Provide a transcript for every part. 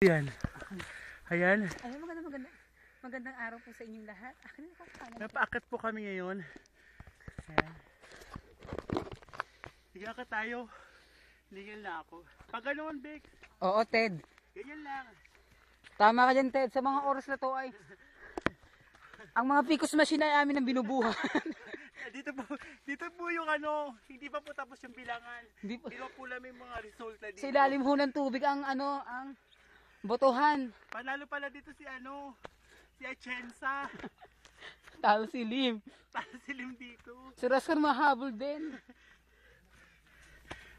Ayan. Ayan. Ayan, magandang araw po sa inyong lahat. Napaakyat po kami ngayon. Ayan. Higa ka tayo. Ligil na ako. Pag ganoon, Bex. Oo, Ted. Ganyan lang. Tama ka dyan, Ted. Sa mga oras na to ay ang mga Picos machine ay amin ang binubuhan. Dito po yung ano, hindi pa po tapos yung bilangan. Hindi po namin mga resulta dito. Sa ilalim ho ng tubig ang botohan. Panalo pala dito si si Atienza. Talo si Lim. Talo si Lim dito. Si Rascar mahabol din.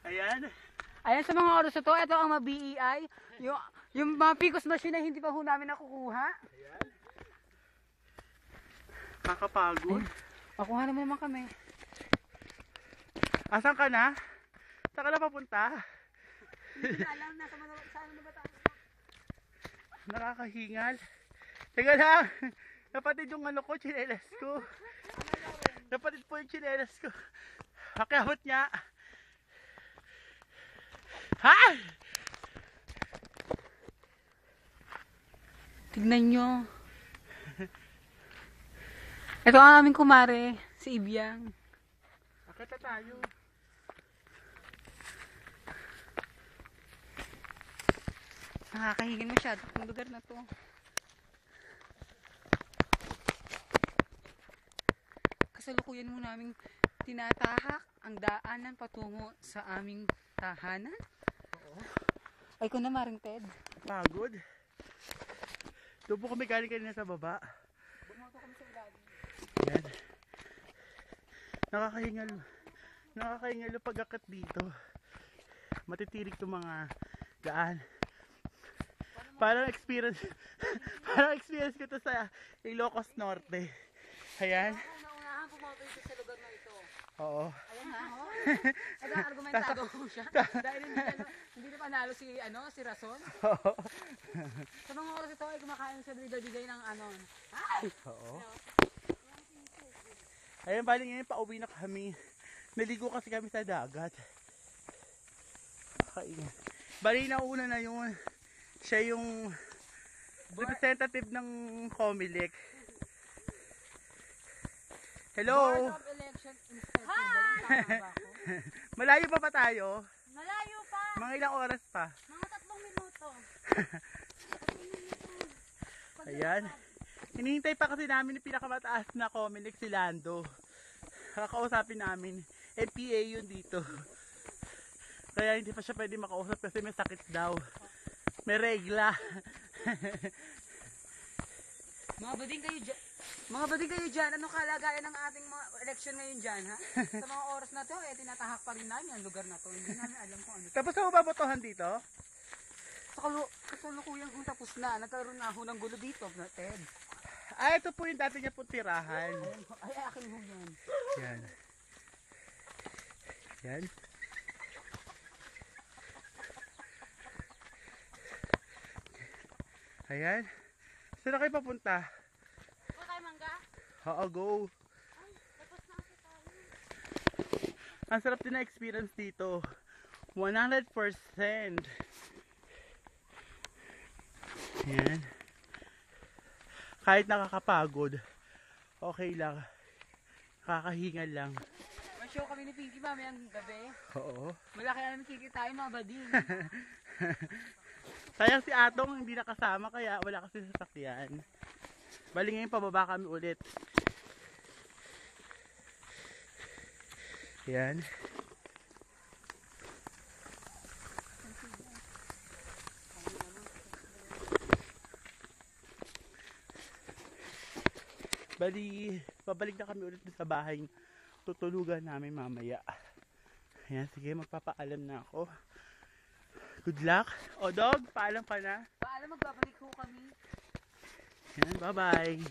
Ayan. Ayan, sa mga oras na to, ito ang BEI. Yung mga Picos machine na hindi pa ho namin nakukuha. Ayan. Kakapagod. Makuha naman kami. Asan ka na? Saan ka na papunta? Hindi na alam, saan na ba tayo? Nakakahingal. Teka lang. Napatid yung ko, chinelas ko. Napatid po yung chinelas ko. Pakiabot niya. Ha? Tignan nyo. Ito ang aming kumare, si Ibiang. Akita tayo. Nakakahingan masyado itong lugar na to. Kasalukuyan mo namin tinatahak ang daanan patungo sa aming tahanan. Oo. Ay ko na maring Ted. Pagod. Doon po kami galing kanina sa baba. Bumoto kami sa ilalim. Yan. Nakakahingal yung pag-akat dito. Matitirik itong mga daan. Parang experience ko to sa Ilocos Norte. Ayan. Naunahan pumoto ito sa lugar na ito. Oo. Ayan na ho. Nag-argumentado ko siya. Dahil hindi na panalo si Rason. Oo. Sa mga oras ito ay kumakain sa bigay ng Ay! Oo. Ayan, bali ngayon pauwi na kami. Naligo kasi kami sa dagat. Bali nauna na yun. Siya yung representative ng Comelec. Hello! Board of Election Inspector. Malayo pa tayo? Malayo pa. Mga ilang oras pa? Mga 3 minuto. Ayan. Hinihintay pa kasi namin yung pinakamataas na Comelec, si Lando. Kakausapin namin. MPA yun dito. Kaya hindi pa siya pwede makausap kasi may sakit daw. May regla. Mga bading kayo dyan, anong kalagayan ng ating mga election ngayon dyan, ha? Sa mga oras na to, tinatahak pa rin namin ang lugar na to. Hindi namin alam kung ano. Tapos ako babotohan dito? Sa kasalukuyan kung tapos na, nagkaroon na ho ng gulo dito, Ted. Ito po yung dati niya po tirahan. Ay, akin ho yan. Yan. Yan. Ayan. Saan na kayo papunta? Ito tayo mangga. Oo, go. Ay, tapos na ako tayo. Ang sarap din na experience dito. 100%. Ayan. Kahit nakakapagod, okay lang. Kakahingal lang. May show kami ni Pinky mamayang gabi. Oo. Malaki namin kikita tayo mga bading. Sayang si Atong hindi nakasama kaya wala kasi sasakyan. Bali ngayon pababa kami ulit. Yan. Bali, pabalik na kami ulit sa bahay. Tutulugan namin mamaya. Ayan, sige, magpapaalam na ako. Good luck. O dog, paalam ka na. Paalam, magbabalik ho kami. Ayan, bye-bye.